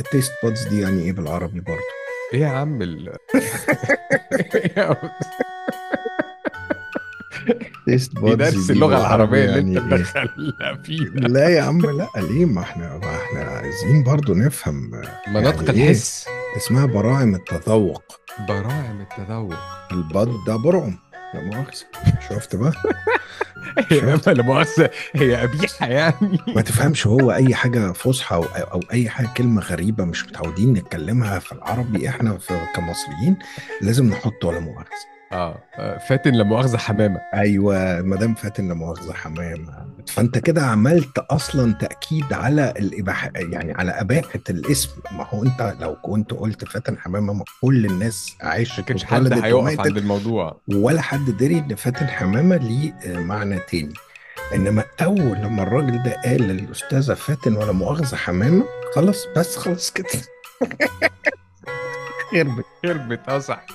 التيست بودز دي يعني ايه بالعربي برضو؟ ايه يا عم تيست ايه بودز درس دي اللغة بالعربي العربية اللي يعني انت ايه؟ مدخلها فينا؟ لا يا عم لا، ليه؟ ما احنا عايزين برضو نفهم يعني مناطق ايه. الحس. اسمها براعم التذوق. براعم التذوق. البط ده برعم، لا مؤاخذة. شفت بقى؟ هي شفت؟ لا مؤاخذة، هي قبيحة يعني. ما تفهمش، هو اي حاجة فصحى او اي حاجة كلمة غريبة مش متعودين نتكلمها في العربي احنا كمصريين، لازم نحط ولا مؤاخذة. فاتن لا مؤاخذة حمامة. ايوه، مدام فاتن لا مؤاخذه حمامه، فانت كده عملت اصلا تاكيد على الاباحه، يعني على اباحه الاسم. ما هو انت لو كنت قلت فاتن حمامه، ما كل الناس ما عاشت كانش حد واتولدت هيقف وماتت، عند الموضوع. ولا حد دري ان فاتن حمامه ليه معنى تاني. انما اول لما الراجل ده قال للاستاذه فاتن ولا مؤاخذه حمامه، خلاص بس خلاص كده. خربت. خربت، صح.